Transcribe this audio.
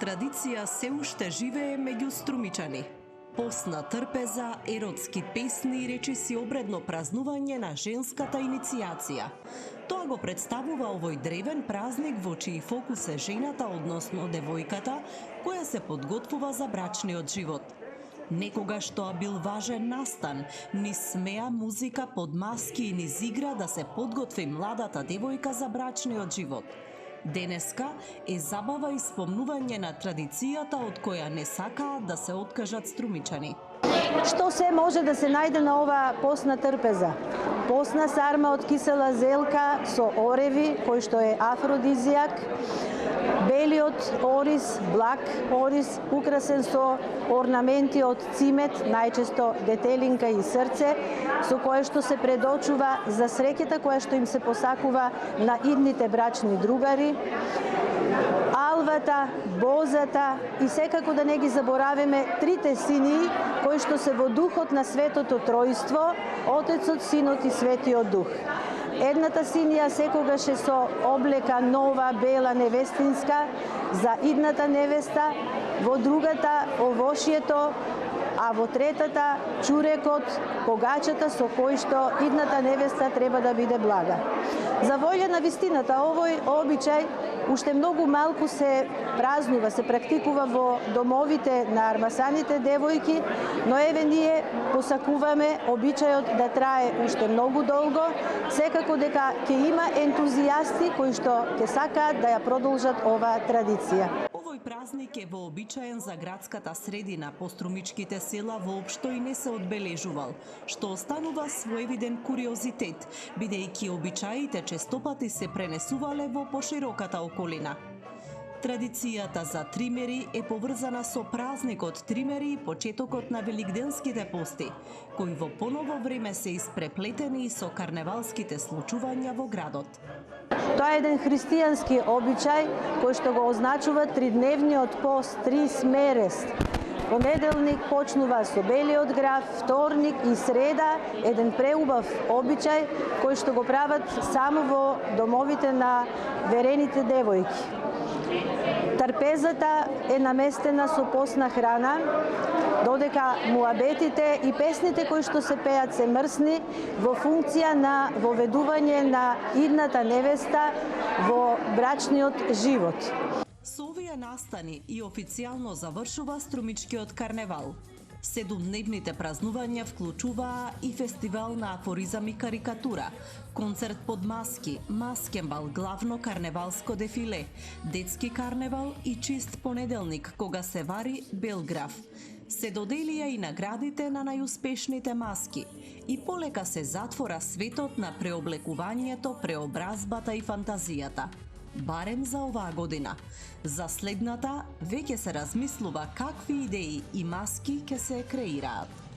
традиција се уште живее меѓу струмичани. Посна трпеза, еротски песни и речиси обредно празнување на женската иницијација. Тоа го представува овој древен празник во чиј фокус е жената, односно девојката, која се подготвува за брачниот живот. Некогаш тоа бил важен настан, низ смеа музика под маски и низ игра да се подготви младата девојка за брачниот живот. Денеска е забава и спомнување на традицијата од која не сакаат да се откажат струмичани. Што се може да се најде на ова посна трпеза? Посна сарма од кисела зелка со ореви, кој што е афродизијак, белиот ориз, благ ориз, украсен со орнаменти од цимет, најчесто детелинка и срце, со кое што се предочува за среќата која што им се посакува на идните брачни другари, алвата, бозата и секако да не ги заборавиме трите синии кои што се во духот на Светото Тројство, Отецот, Синот и Светиот Дух. Едната синија секогаш е со облека нова, бела, невестинска за идната невеста, во другата овошјето, а во третата чурекот, погачата со кој што идната невеста треба да биде блага. За волја на вистината, овој обичај уште многу малку се празнува, се практикува во домовите на армасаните девојки, но еве ние посакуваме обичајот да трае уште многу долго, секако дека ќе има ентузијасти кои што ќе сакаат да ја продолжат оваа традиција. Овој празник е вообичаен за градската средина, по струмичките села воопшто и не се одбележувал, што останува своевиден куриозитет, бидејќи обичаите честопати се пренесувале во пошироката околина. Традицијата за тримери е поврзана со празникот Тримери и почетокот на великденските пости, кои во поново време се испреплетени и со карневалските случувања во градот. Тоа е еден христијански обичај кој што го означува тридневниот пост, трисмерест. Понеделник почнува со белиот граф, вторник и среда еден преубав обичај кој што го прават само во домовите на верените девојки. Трпезата е наместена со постна храна, додека муабетите и песните кои што се пеат се мрсни во функција на воведување на идната невеста во брачниот живот. Со овие настани и официјално завршува струмичкиот карневал. 7-дневните празнувања вклучуваа и фестивал на афоризам и карикатура, концерт под маски, маскенбал, главно карневалско дефиле, детски карневал и чист понеделник кога се вари бел граф. Се доделија и наградите на најуспешните маски и полека се затвора светот на преоблекувањето, преобразбата и фантазијата. Барем за оваа година. За следната веќе се размислува какви идеи и маски ќе се креираат.